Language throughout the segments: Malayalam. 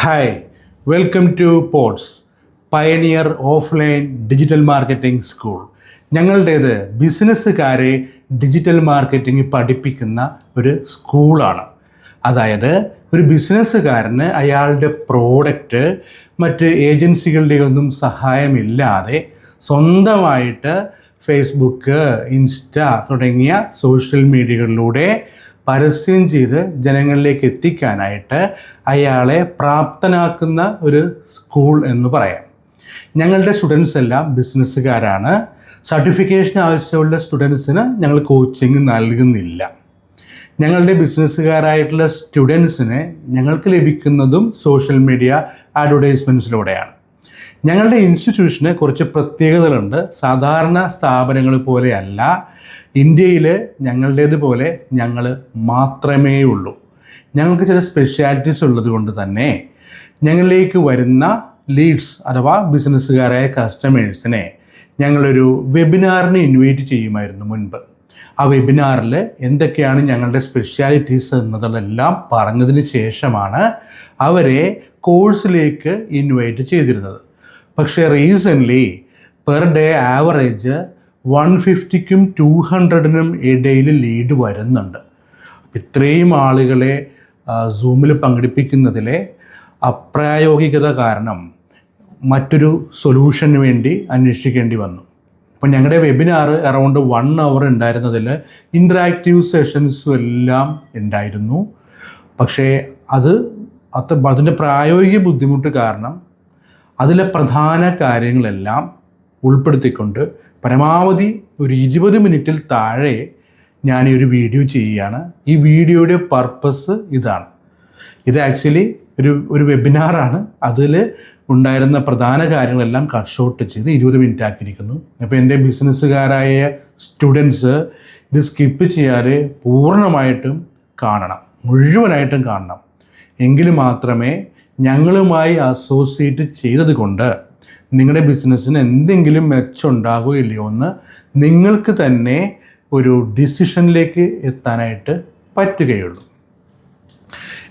Hi, welcome to Pots Pioneer offline digital marketing school. ഞങ്ങളുടേത് ബിസിനസ്സുകാരെ ഡിജിറ്റൽ മാർക്കറ്റിംഗ് പഠിപ്പിക്കുന്ന ഒരു സ്കൂളാണ്. അതായത് ഒരു ബിസിനസ്സുകാരന് അയാളുടെ പ്രോഡക്റ്റ് മറ്റ് ഏജൻസികളുടെ ഒന്നും സഹായമില്ലാതെ സ്വന്തമായിട്ട് ഫേസ്ബുക്ക്, ഇൻസ്റ്റ തുടങ്ങിയ സോഷ്യൽ മീഡിയകളിലൂടെ പരസ്യം ചെയ്ത് ജനങ്ങളിലേക്ക് എത്തിക്കാനായിട്ട് അയാളെ പ്രാപ്തനാക്കുന്ന ഒരു സ്കൂൾ എന്ന് പറയാം. ഞങ്ങളുടെ സ്റ്റുഡൻസ് എല്ലാം ബിസിനസ്സുകാരാണ്. സർട്ടിഫിക്കേഷൻ ആവശ്യമുള്ള സ്റ്റുഡൻസിന് ഞങ്ങൾ കോച്ചിങ് നൽകുന്നില്ല. ഞങ്ങളുടെ ബിസിനസ്സുകാരായിട്ടുള്ള സ്റ്റുഡൻസിനെ ഞങ്ങൾക്ക് ലഭിക്കുന്നതും സോഷ്യൽ മീഡിയ അഡ്വർടൈസ്മെൻറ്റ്സിലൂടെയാണ്. ഞങ്ങളുടെ ഇൻസ്റ്റിറ്റ്യൂഷന് കുറച്ച് പ്രത്യേകതകളുണ്ട്. സാധാരണ സ്ഥാപനങ്ങൾ പോലെയല്ല. ഇന്ത്യയിൽ ഞങ്ങളുടേതുപോലെ ഞങ്ങൾ മാത്രമേ ഉള്ളൂ. ഞങ്ങൾക്ക് ചില സ്പെഷ്യാലിറ്റീസ് ഉള്ളത് കൊണ്ട് തന്നെ ഞങ്ങളിലേക്ക് വരുന്ന ലീഡ്സ് അഥവാ ബിസിനസ്സുകാരായ കസ്റ്റമേഴ്സിനെ ഞങ്ങളൊരു വെബിനാറിന് ഇൻവൈറ്റ് ചെയ്യുമായിരുന്നു മുൻപ്. ആ വെബിനാറിൽ എന്തൊക്കെയാണ് ഞങ്ങളുടെ സ്പെഷ്യാലിറ്റീസ് എന്നതെല്ലാം പറഞ്ഞതിന് ശേഷമാണ് അവരെ കോഴ്സിലേക്ക് ഇൻവൈറ്റ് ചെയ്തിരുന്നത്. പക്ഷേ റീസെൻ്റ്ലി പെർ ഡേ ആവറേജ് 150ക്കും 200നും ഇടയിൽ ലീഡ് വരുന്നുണ്ട്. ഇത്രയും ആളുകളെ സൂമിൽ പങ്കെടുപ്പിക്കുന്നതിലെ അപ്രായോഗികത കാരണം മറ്റൊരു സൊല്യൂഷന് വേണ്ടി അന്വേഷിക്കേണ്ടി വന്നു. അപ്പോൾ ഞങ്ങളുടെ വെബിനാർ അറൗണ്ട് 1 hour ഉണ്ടായിരുന്നതിൽ ഇൻറ്ററാക്റ്റീവ് സെഷൻസും എല്ലാം ഉണ്ടായിരുന്നു. പക്ഷേ അതിൻ്റെ പ്രായോഗിക ബുദ്ധിമുട്ട് കാരണം അതിലെ പ്രധാന കാര്യങ്ങളെല്ലാം ഉൾപ്പെടുത്തിക്കൊണ്ട് പരമാവധി ഒരു 20 മിനിറ്റിൽ താഴെ ഞാൻ ഈ ഒരു വീഡിയോ ചെയ്യുകയാണ്. ഈ വീഡിയോയുടെ പർപ്പസ് ഇതാണ്. ഇത് ആക്ച്വലി ഒരു വെബിനാറാണ്. അതിൽ ഉണ്ടായിരുന്ന പ്രധാന കാര്യങ്ങളെല്ലാം കട്ട് ഷോട്ട് ചെയ്ത് 20 മിനിറ്റ് ആക്കിയിരിക്കുന്നു. അപ്പോൾ എൻ്റെ ബിസിനസ്സുകാരായ സ്റ്റുഡൻസ് ഇത് സ്കിപ്പ് ചെയ്യാതെ പൂർണ്ണമായിട്ടും കാണണം, മുഴുവനായിട്ടും കാണണം. എങ്കിൽ മാത്രമേ ഞങ്ങളുമായി അസോസിയേറ്റ് ചെയ്തത് കൊണ്ട് നിങ്ങളുടെ ബിസിനസ്സിന് എന്തെങ്കിലും മെച്ചമുണ്ടാകുകയില്ലയോ എന്ന് നിങ്ങൾക്ക് തന്നെ ഒരു ഡിസിഷനിലേക്ക് എത്താനായിട്ട് പറ്റുകയുള്ളൂ.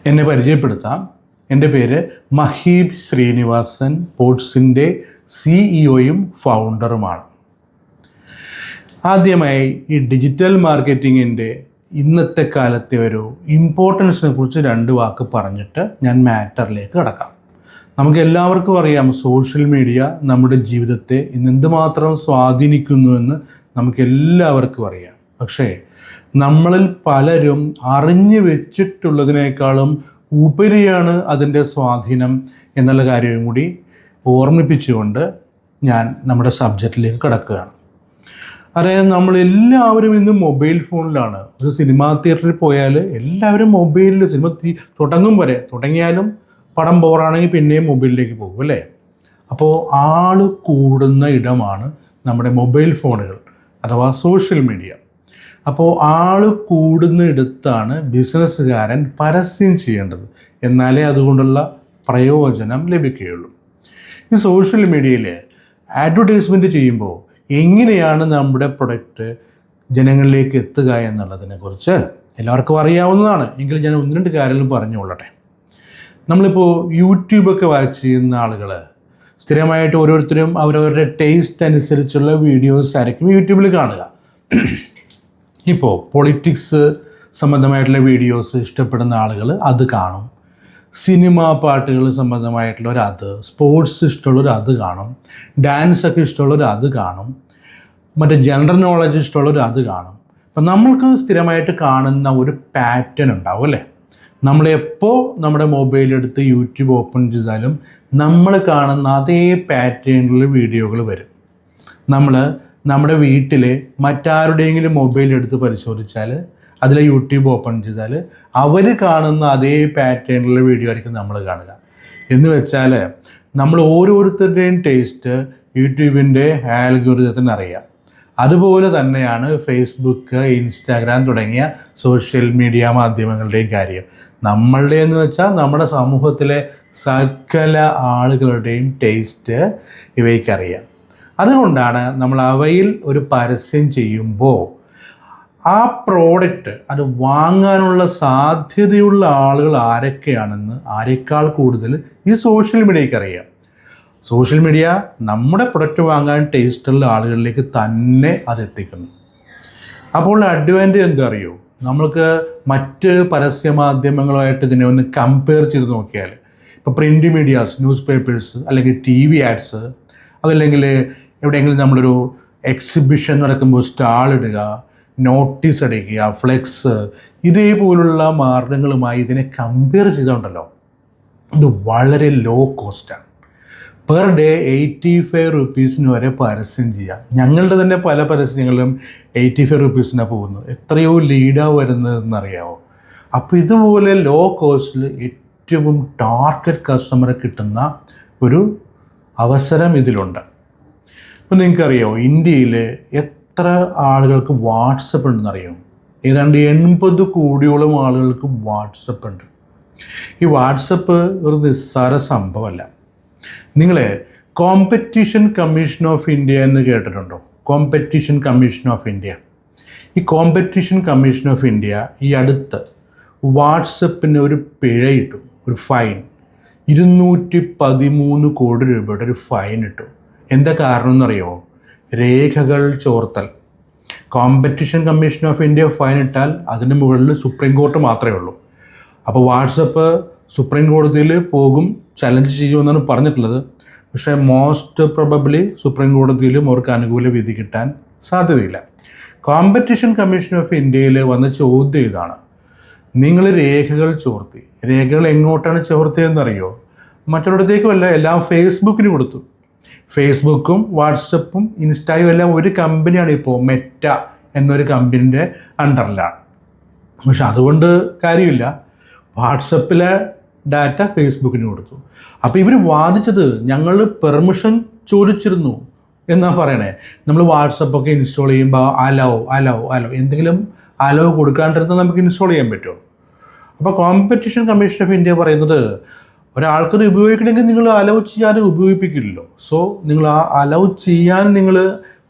എന്നെ പരിചയപ്പെടുത്താം. എൻ്റെ പേര് മഹീബ് ശ്രീനിവാസൻ, പോട്സിൻ്റെ സിഇഒയും ഫൗണ്ടറുമാണ്. ആദ്യമായി ഈ ഡിജിറ്റൽ മാർക്കറ്റിങ്ങിൻ്റെ ഇന്നത്തെ കാലത്തെ ഒരു ഇമ്പോർട്ടൻസിനെ കുറിച്ച് 2 വാക്ക് പറഞ്ഞിട്ട് ഞാൻ മാറ്ററിലേക്ക് കടക്കാം. നമുക്ക് എല്ലാവർക്കും അറിയാം, സോഷ്യൽ മീഡിയ നമ്മുടെ ജീവിതത്തെ ഇന്ന് എന്തുമാത്രം സ്വാധീനിക്കുന്നുവെന്ന് നമുക്ക് എല്ലാവർക്കും അറിയാം. പക്ഷേ നമ്മളിൽ പലരും അറിഞ്ഞു വെച്ചിട്ടുള്ളതിനേക്കാളും ഉപരിയാണ് അതിൻ്റെ സ്വാധീനം എന്നുള്ള കാര്യവും കൂടി ഓർമ്മിപ്പിച്ചുകൊണ്ട് ഞാൻ നമ്മുടെ സബ്ജക്റ്റിലേക്ക് കടക്കുകയാണ്. അതായത് നമ്മളെല്ലാവരും ഇന്ന് മൊബൈൽ ഫോണിലാണ്. ഒരു സിനിമാ തിയേറ്ററിൽ പോയാൽ എല്ലാവരും മൊബൈലിൽ സിനിമ തുടങ്ങിയാലും പടം ബോറാണെങ്കിൽ പിന്നെയും മൊബൈലിലേക്ക് പോകും അല്ലേ? അപ്പോൾ ആൾ കൂടുന്ന ഇടമാണ് നമ്മുടെ മൊബൈൽ ഫോണുകൾ അഥവാ സോഷ്യൽ മീഡിയ. അപ്പോൾ ആൾ കൂടുന്ന ഇടത്താണ് ബിസിനസ്സുകാരൻ പരസ്യം ചെയ്യേണ്ടത്. എന്നാലേ അതുകൊണ്ടുള്ള പ്രയോജനം ലഭിക്കുകയുള്ളൂ. ഈ സോഷ്യൽ മീഡിയയിൽ അഡ്വർടൈസ്മെൻറ്റ് ചെയ്യുമ്പോൾ എങ്ങനെയാണ് നമ്മുടെ പ്രൊഡക്റ്റ് ജനങ്ങളിലേക്ക് എത്തുക എന്നുള്ളതിനെക്കുറിച്ച് എല്ലാവർക്കും അറിയാവുന്നതാണ്. എങ്കിൽ ഞാൻ 1-2 കാര്യങ്ങൾ പറഞ്ഞുകൊള്ളട്ടെ. നമ്മളിപ്പോൾ യൂട്യൂബൊക്കെ വാച്ച് ചെയ്യുന്ന ആളുകൾ സ്ഥിരമായിട്ട് ഓരോരുത്തരും അവരവരുടെ ടേസ്റ്റ് അനുസരിച്ചുള്ള വീഡിയോസ് ആയിരിക്കും യൂട്യൂബിൽ കാണുക. ഇപ്പോൾ പൊളിറ്റിക്സ് സംബന്ധമായിട്ടുള്ള വീഡിയോസ് ഇഷ്ടപ്പെടുന്ന ആളുകൾ അത് കാണും. സിനിമ പാട്ടുകൾ സംബന്ധമായിട്ടുള്ളവർ അത്, സ്പോർട്സ് ഇഷ്ടമുള്ളവർ അത് കാണും, ഡാൻസൊക്കെ ഉള്ളവർ അത് കാണും, മറ്റേ ജനറൽ നോളജ് ഉള്ളവർ അത് കാണും. അപ്പം നമ്മൾക്ക് സ്ഥിരമായിട്ട് കാണുന്ന ഒരു പാറ്റേൺ ഉണ്ടാവും അല്ലേ? നമ്മളെപ്പോൾ നമ്മുടെ മൊബൈലെടുത്ത് യൂട്യൂബ് ഓപ്പൺ ചെയ്താലും നമ്മൾ കാണുന്ന അതേ പാറ്റേണിൽ വീഡിയോകൾ വരും. നമ്മൾ നമ്മുടെ വീട്ടിലെ മറ്റാരുടെയെങ്കിലും മൊബൈലെടുത്ത് പരിശോധിച്ചാൽ അതിലെ യൂട്യൂബ് ഓപ്പൺ ചെയ്താൽ അവർ കാണുന്ന അതേ പാറ്റേണിലുള്ള വീഡിയോ ആയിരിക്കും നമ്മൾ കാണുക. എന്ന് വെച്ചാൽ നമ്മൾ ഓരോരുത്തരുടെയും ടേസ്റ്റ് യൂട്യൂബിൻ്റെ ആൽഗോരിതത്തിന് അറിയാം. അതുപോലെ തന്നെയാണ് ഫേസ്ബുക്ക്, ഇൻസ്റ്റാഗ്രാം തുടങ്ങിയ സോഷ്യൽ മീഡിയ മാധ്യമങ്ങളുടെയും കാര്യം. നമ്മളുടെ എന്ന് വെച്ചാൽ നമ്മുടെ സമൂഹത്തിലെ സകല ആളുകളുടെയും ടേസ്റ്റ് ഇവയ്ക്കറിയാം. അതുകൊണ്ടാണ് നമ്മൾ അവയിൽ ഒരു പരസ്യം ചെയ്യുമ്പോൾ ആ പ്രോഡക്റ്റ് അത് വാങ്ങാനുള്ള സാധ്യതയുള്ള ആളുകൾ ആരൊക്കെയാണെന്ന് ആരെക്കാൾ കൂടുതൽ ഈ സോഷ്യൽ മീഡിയയ്ക്ക് അറിയാം. സോഷ്യൽ മീഡിയ നമ്മുടെ പ്രൊഡക്റ്റ് വാങ്ങാൻ ടേസ്റ്റുള്ള ആളുകളിലേക്ക് തന്നെ അത് എത്തിക്കുന്നു. അപ്പോൾ അഡ്വാൻറ്റേജ് എന്താ അറിയോ? നമ്മൾക്ക് മറ്റ് പരസ്യ മാധ്യമങ്ങളുമായിട്ട് ഇതിനെ ഒന്ന് കമ്പയർ ചെയ്ത് നോക്കിയാൽ, ഇപ്പോൾ പ്രിൻ്റ് മീഡിയാസ്, ന്യൂസ് പേപ്പേഴ്സ്, അല്ലെങ്കിൽ TV ആഡ്സ്, അതല്ലെങ്കിൽ എവിടെയെങ്കിലും നമ്മളൊരു എക്സിബിഷൻ നടക്കുമ്പോൾ സ്റ്റാൾ ഇടുക, നോട്ടീസ് അടിക്കുക, ഫ്ലെക്സ്, ഇതേപോലുള്ള മാർഗങ്ങളുമായി ഇതിനെ കമ്പയർ ചെയ്തുകൊണ്ടല്ലോ, ഇത് വളരെ ലോ കോസ്റ്റാണ്. പെർ ഡേ 85 റുപ്പീസിന് വരെ പരസ്യം ചെയ്യാം. ഞങ്ങളുടെ തന്നെ പല പരസ്യങ്ങളും 85 റുപ്പീസിനാണ് പോകുന്നത്. എത്രയോ ലീഡാണ് വരുന്നതെന്നറിയാമോ? അപ്പോൾ ഇതുപോലെ ലോ കോസ്റ്റിൽ ഏറ്റവും ടാർഗറ്റ് കസ്റ്റമറെ കിട്ടുന്ന ഒരു അവസരം ഇതിലുണ്ട്. ഇപ്പോൾ നിങ്ങൾക്കറിയാമോ, ഇന്ത്യയിൽ എത്ര ആളുകൾക്ക് വാട്സപ്പ് ഉണ്ടെന്നറിയാം? ഏതാണ്ട് 80 കോടിയോളം ആളുകൾക്ക് വാട്സപ്പ് ഉണ്ട്. ഈ വാട്സപ്പ് ഒരു നിസ്സാര സംഭവമല്ല. നിങ്ങൾ കോമ്പറ്റീഷൻ കമ്മീഷൻ ഓഫ് ഇന്ത്യ എന്ന് കേട്ടിട്ടുണ്ടോ? Competition commission of India. ഈ കോമ്പറ്റീഷൻ കമ്മീഷൻ ഓഫ് ഇന്ത്യ ഈ അടുത്ത് വാട്സപ്പിന് ഒരു പിഴ ഇട്ടു, ഒരു ഫൈൻ. 213 കോടി രൂപയുടെ ഒരു ഫൈൻ ഇട്ടു. എന്താ കാരണം എന്നറിയോ? രേഖകൾ ചോർത്തൽ. Competition commission of India fine ഇട്ടാൽ അതിന് മുകളിൽ സുപ്രീം കോർട്ട് മാത്രമേ ഉള്ളൂ. അപ്പോൾ വാട്സപ്പ് സുപ്രീം കോടതിയിൽ പോകും, ചലഞ്ച് ചെയ്യുമെന്നാണ് പറഞ്ഞിട്ടുള്ളത്. പക്ഷേ മോസ്റ്റ് പ്രോബബ്ലി സുപ്രീം കോടതിയിലും അവർക്ക് അനുകൂല വിധി കിട്ടാൻ സാധ്യതയില്ല. കോമ്പറ്റീഷൻ കമ്മീഷൻ ഓഫ് ഇന്ത്യയിൽ വന്ന ചോദ്യം ഇതാണ്: നിങ്ങൾ രേഖകൾ ചോർത്തി. രേഖകൾ എങ്ങോട്ടാണ് ചോർത്തിയതെന്നറിയോ? മറ്റൊരിടത്തേക്കുമല്ല, എല്ലാം ഫേസ്ബുക്കിന് കൊടുത്തു. ഫേസ്ബുക്കും വാട്സപ്പും ഇൻസ്റ്റായും എല്ലാം ഒരു കമ്പനിയാണ്, ഇപ്പോൾ മെറ്റ എന്നൊരു കമ്പനിൻ്റെ അണ്ടറിലാണ്. പക്ഷെ അതുകൊണ്ട് കാര്യമില്ല, വാട്സപ്പിലെ ഡാറ്റ ഫേസ്ബുക്കിന് കൊടുത്തു. അപ്പോൾ ഇവർ വാദിച്ചത് ഞങ്ങൾ പെർമിഷൻ ചോദിച്ചിരുന്നു എന്നാണ് പറയണേ. നമ്മൾ വാട്സപ്പൊക്കെ ഇൻസ്റ്റാൾ ചെയ്യുമ്പോൾ അലോ എന്തെങ്കിലും അലോ കൊടുക്കാണ്ടിരുന്നാൽ നമുക്ക് ഇൻസ്റ്റാൾ ചെയ്യാൻ പറ്റുമോ? അപ്പോൾ കോമ്പറ്റീഷൻ കമ്മീഷൻ ഓഫ് ഇന്ത്യ പറയുന്നത് ഒരാൾക്കത് ഉപയോഗിക്കണമെങ്കിൽ നിങ്ങൾ അലോ ചെയ്യാൻ ഉപയോഗിപ്പിക്കില്ലല്ലോ. സോ നിങ്ങൾ ആ അലോ ചെയ്യാൻ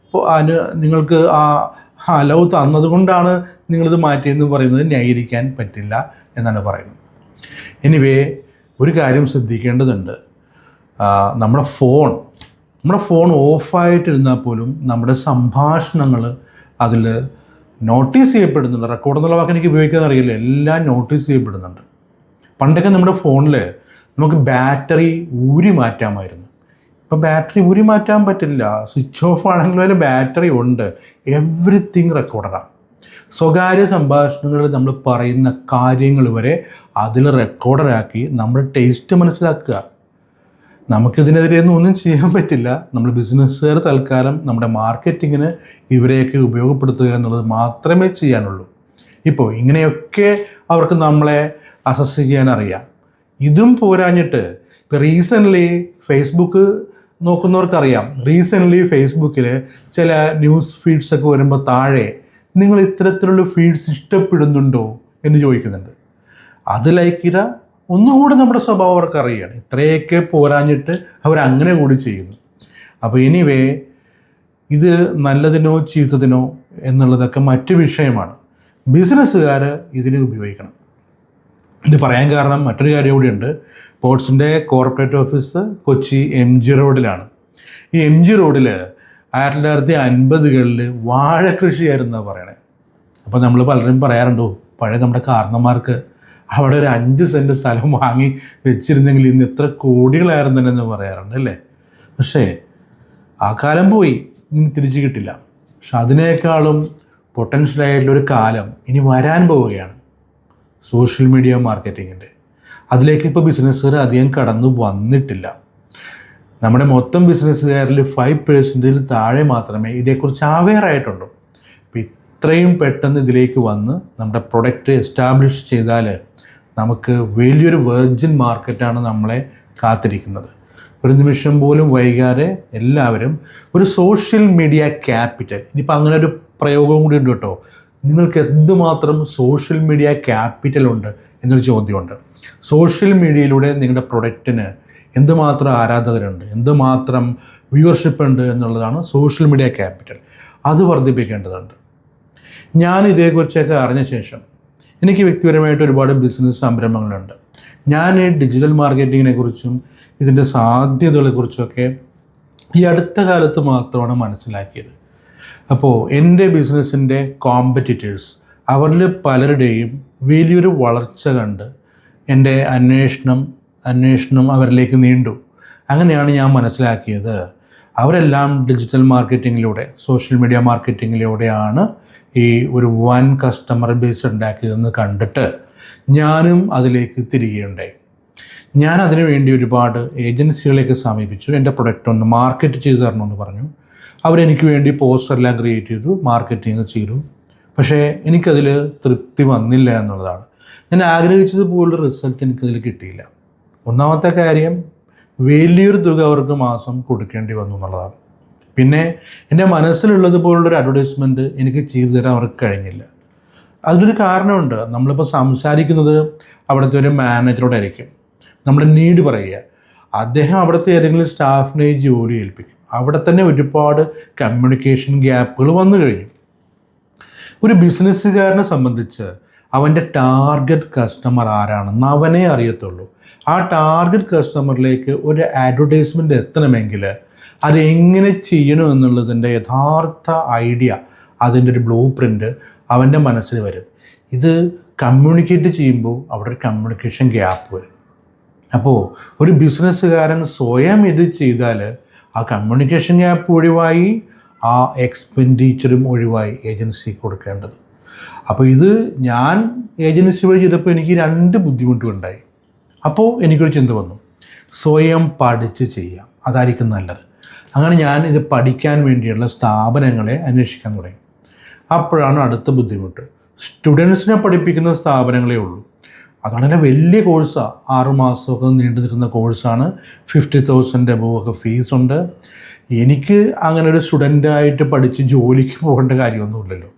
നിങ്ങൾക്ക് ആ അലോ തന്നതുകൊണ്ടാണ് നിങ്ങളിത് മാറ്റിയെന്ന് പറയുന്നത് ന്യായീകരിക്കാൻ പറ്റില്ല എന്നാണ് പറയുന്നത്. എനിവേ, ഒരു കാര്യം ശ്രദ്ധിക്കേണ്ടതുണ്ട്. നമ്മുടെ ഫോൺ ഓഫായിട്ടിരുന്നാൽ പോലും നമ്മുടെ സംഭാഷണങ്ങൾ അതിൽ നോട്ടീസ് ചെയ്യപ്പെടുന്നുണ്ട്. റെക്കോർഡ് എന്നുള്ള വാക്ക് എനിക്ക് ഉപയോഗിക്കാൻ അറിയില്ല, എല്ലാം നോട്ടീസ് ചെയ്യപ്പെടുന്നുണ്ട്. പണ്ടൊക്കെ നമ്മുടെ ഫോണിൽ നമുക്ക് ബാറ്ററി ഊരി മാറ്റാമായിരുന്നു. ഇപ്പോൾ ബാറ്ററി ഊരി മാറ്റാൻ പറ്റില്ല. സ്വിച്ച് ഓഫ് ആണെങ്കിലും അതിൽ ബാറ്ററി ഉണ്ട്. എവ്രിത്തിങ് റെക്കോർഡറാണ്. സ്വകാര്യ സംഭാഷണങ്ങളിൽ നമ്മൾ പറയുന്ന കാര്യങ്ങൾ വരെ അതിൽ റെക്കോർഡറാക്കി നമ്മുടെ ടേസ്റ്റ് മനസ്സിലാക്കുക. നമുക്കിതിനെതിരെയൊന്നും ഒന്നും ചെയ്യാൻ പറ്റില്ല. നമ്മൾ ബിസിനസ്സുകാർ തൽക്കാലം നമ്മുടെ മാർക്കറ്റിങ്ങിന് ഇവരെയൊക്കെ ഉപയോഗപ്പെടുത്തുക എന്നുള്ളത് മാത്രമേ ചെയ്യാനുള്ളൂ. ഇപ്പോൾ ഇങ്ങനെയൊക്കെ അവർക്ക് നമ്മളെ അസസ് ചെയ്യാൻ അറിയാം. ഇതും പോരാഞ്ഞിട്ട് ഇപ്പോൾ റീസെൻ്റ്ലി ഫേസ്ബുക്ക് നോക്കുന്നവർക്കറിയാം, റീസെൻ്റ്ലി ഫേസ്ബുക്കിൽ ചില ന്യൂസ് ഫീഡ്സൊക്കെ വരുമ്പോൾ താഴെ നിങ്ങൾ ഇത്തരത്തിലുള്ള ഫീഡ്സ് ഇഷ്ടപ്പെടുന്നുണ്ടോ എന്ന് ചോദിക്കുന്നുണ്ട്. അത് ലൈക്ക് ചെയ്താൽ ഒന്നുകൂടെ നമ്മുടെ സ്വഭാവം അവർക്ക് അറിയാണ്. ഇത്രയൊക്കെ പോരാഞ്ഞിട്ട് അവരങ്ങനെ കൂടി ചെയ്യുന്നു. അപ്പോൾ എനിവേ, ഇത് നല്ലതിനോ ചീത്തതിനോ എന്നുള്ളതൊക്കെ മറ്റു വിഷയമാണ്. ബിസിനസ്സുകാർ ഇതിനെ ഉപയോഗിക്കണം. ഇത് പറയാൻ കാരണം മറ്റൊരു കാര്യം കൂടിയുണ്ട്. പോർട്സിൻ്റെ കോർപ്പറേറ്റ് ഓഫീസ് കൊച്ചി MG റോഡിലാണ്. ഈ MG റോഡിൽ 1950കളിൽ വാഴ കൃഷിയായിരുന്നാണ് പറയണേ. അപ്പോൾ നമ്മൾ പലരും പറയാറുണ്ടോ, പഴയ നമ്മുടെ കാരണന്മാർക്ക് അവിടെ ഒരു 5 സെൻറ്റ് സ്ഥലം വാങ്ങി വെച്ചിരുന്നെങ്കിൽ ഇന്ന് എത്ര കോടികളായിരുന്നെന്ന് പറയാറുണ്ട് അല്ലേ? പക്ഷേ ആ കാലം പോയി, ഇനി തിരിച്ചു കിട്ടില്ല. പക്ഷെ അതിനേക്കാളും പൊട്ടൻഷ്യലായിട്ടുള്ളൊരു കാലം ഇനി വരാൻ പോവുകയാണ്, സോഷ്യൽ മീഡിയ മാർക്കറ്റിങ്ങിൻ്റെ. അതിലേക്ക് ഇപ്പോൾ ബിസിനസ്സുകാർ അധികം കടന്നു വന്നിട്ടില്ല. നമ്മുടെ മൊത്തം ബിസിനസ്സുകാരിൽ 5% താഴെ മാത്രമേ ഇതേക്കുറിച്ച് അവെയർ ആയിട്ടുള്ളൂ. അപ്പോൾ ഇത്രയും പെട്ടെന്ന് ഇതിലേക്ക് വന്ന് നമ്മുടെ പ്രൊഡക്റ്റ് എസ്റ്റാബ്ലിഷ് ചെയ്താൽ നമുക്ക് വലിയൊരു വെർജിൻ മാർക്കറ്റാണ് നമ്മളെ കാത്തിരിക്കുന്നത്. ഒരു നിമിഷം പോലും വൈകാതെ എല്ലാവരും ഒരു സോഷ്യൽ മീഡിയ ക്യാപിറ്റൽ, ഇനിയിപ്പോൾ അങ്ങനെ ഒരു പ്രയോഗം കൂടി ഉണ്ട് കേട്ടോ, നിങ്ങൾക്ക് എന്തുമാത്രം സോഷ്യൽ മീഡിയ ക്യാപിറ്റൽ ഉണ്ട് എന്നൊരു ചോദ്യമുണ്ട്. സോഷ്യൽ മീഡിയയിലൂടെ നിങ്ങളുടെ പ്രൊഡക്റ്റിന് എന്തുമാത്രം ആരാധകരുണ്ട്, എന്തുമാത്രം വ്യൂവർഷിപ്പ് ഉണ്ട് എന്നുള്ളതാണ് സോഷ്യൽ മീഡിയ ക്യാപിറ്റൽ. അത് വർദ്ധിപ്പിക്കേണ്ടതുണ്ട്. ഞാൻ ഇതേക്കുറിച്ചൊക്കെ അറിഞ്ഞ ശേഷം എനിക്ക് വ്യക്തിപരമായിട്ട് ഒരുപാട് ബിസിനസ് സംരംഭങ്ങളുണ്ട്. ഞാൻ ഈ ഡിജിറ്റൽ മാർക്കറ്റിങ്ങിനെ കുറിച്ചും ഇതിൻ്റെ സാധ്യതകളെക്കുറിച്ചൊക്കെ ഈ അടുത്ത കാലത്ത് മാത്രമാണ് മനസ്സിലാക്കിയത്. അപ്പോൾ എൻ്റെ ബിസിനസ്സിൻ്റെ കോമ്പറ്റിറ്റേഴ്സ് അവരിൽ പലരുടെയും വലിയൊരു വളർച്ച കണ്ട് എൻ്റെ അന്വേഷണം അവരിലേക്ക് നീണ്ടു. അങ്ങനെയാണ് ഞാൻ മനസ്സിലാക്കിയത് അവരെല്ലാം ഡിജിറ്റൽ മാർക്കറ്റിങ്ങിലൂടെ, സോഷ്യൽ മീഡിയ മാർക്കറ്റിങ്ങിലൂടെയാണ് ഈ ഒരു വൻ കസ്റ്റമർ ബേസ് ഉണ്ടാക്കിയതെന്ന് കണ്ടിട്ട് ഞാനും അതിലേക്ക് തിരികെയുണ്ടായി. ഞാൻ അതിനു വേണ്ടി ഒരുപാട് ഏജൻസികളെയൊക്കെ സമീപിച്ചു. എൻ്റെ പ്രൊഡക്റ്റ് ഒന്ന് മാർക്കറ്റ് ചെയ്തു തരണമെന്ന് പറഞ്ഞു. അവരെനിക്ക് വേണ്ടി പോസ്റ്ററെല്ലാം ക്രിയേറ്റ് ചെയ്തു, മാർക്കറ്റിംഗ് ചെയ്തു. പക്ഷേ എനിക്കതിൽ തൃപ്തി വന്നില്ല എന്നുള്ളതാണ്. ഞാൻ ആഗ്രഹിച്ചതുപോലൊരു റിസൾട്ട് എനിക്കതിൽ കിട്ടിയില്ല. ഒന്നാമത്തെ കാര്യം, വലിയൊരു തുക അവർക്ക് മാസം കൊടുക്കേണ്ടി വന്നു എന്നുള്ളതാണ്. പിന്നെ എൻ്റെ മനസ്സിലുള്ളതുപോലുള്ളൊരു അഡ്വർടൈസ്മെൻറ്റ് എനിക്ക് ചെയ്തു തരാൻ അവർക്ക് കഴിഞ്ഞില്ല. അതിനൊരു കാരണമുണ്ട്. നമ്മളിപ്പോൾ സംസാരിക്കുന്നത് അവിടുത്തെ ഒരു മാനേജറോടായിരിക്കും. നമ്മുടെ നീഡ് പറയുക, അദ്ദേഹം അവിടുത്തെ ഏതെങ്കിലും സ്റ്റാഫിനെ ജോലി ഏൽപ്പിക്കും. അവിടെ തന്നെ ഒരുപാട് കമ്മ്യൂണിക്കേഷൻ ഗ്യാപ്പുകൾ വന്നു കഴിഞ്ഞു. ഒരു ബിസിനസ്സുകാരനെ സംബന്ധിച്ച് അവൻ്റെ ടാർഗറ്റ് കസ്റ്റമർ ആരാണെന്ന് അവനേ അറിയത്തുള്ളൂ. ആ ടാർഗറ്റ് കസ്റ്റമറിലേക്ക് ഒരു അഡ്വർടൈസ്മെൻറ്റ് എത്തണമെങ്കിൽ അതെങ്ങനെ ചെയ്യണമെന്നുള്ളതിൻ്റെ യഥാർത്ഥ ഐഡിയ, അതിൻ്റെ ഒരു ബ്ലൂ പ്രിൻ്റ് അവൻ്റെ മനസ്സിൽ വരും. ഇത് കമ്മ്യൂണിക്കേറ്റ് ചെയ്യുമ്പോൾ അവിടെ ഒരു കമ്മ്യൂണിക്കേഷൻ ഗ്യാപ്പ് വരും. അപ്പോൾ ഒരു ബിസിനസ്സുകാരൻ സ്വയം ഇത് ചെയ്താൽ ആ കമ്മ്യൂണിക്കേഷൻ ഗ്യാപ്പ് ഒഴിവായി, ആ എക്സ്പെൻഡിച്ചറും ഒഴിവായി ഏജൻസി കൊടുക്കേണ്ടത്. അപ്പോൾ ഇത് ഞാൻ ഏജൻസി വഴി ചെയ്തപ്പോൾ എനിക്ക് 2 ബുദ്ധിമുട്ടുണ്ടായി. അപ്പോൾ എനിക്കൊരു ചിന്ത വന്നു, സ്വയം പഠിച്ച് ചെയ്യാം, അതായിരിക്കും നല്ലത്. അങ്ങനെ ഞാൻ ഇത് പഠിക്കാൻ വേണ്ടിയുള്ള സ്ഥാപനങ്ങളെ അന്വേഷിക്കാൻ തുടങ്ങി. അപ്പോഴാണ് അടുത്ത ബുദ്ധിമുട്ട്, സ്റ്റുഡൻസിനെ പഠിപ്പിക്കുന്ന സ്ഥാപനങ്ങളേ ഉള്ളൂ. അതാണെങ്കിൽ വലിയ കോഴ്സാണ്, 6 മാസമൊക്കെ നീണ്ടു നിൽക്കുന്ന കോഴ്സാണ്. 50,000 above ഒക്കെ ഫീസുണ്ട്. എനിക്ക് അങ്ങനെ ഒരു സ്റ്റുഡൻ്റായിട്ട് പഠിച്ച് ജോലിക്ക് പോകേണ്ട കാര്യമൊന്നുമില്ലല്ലോ.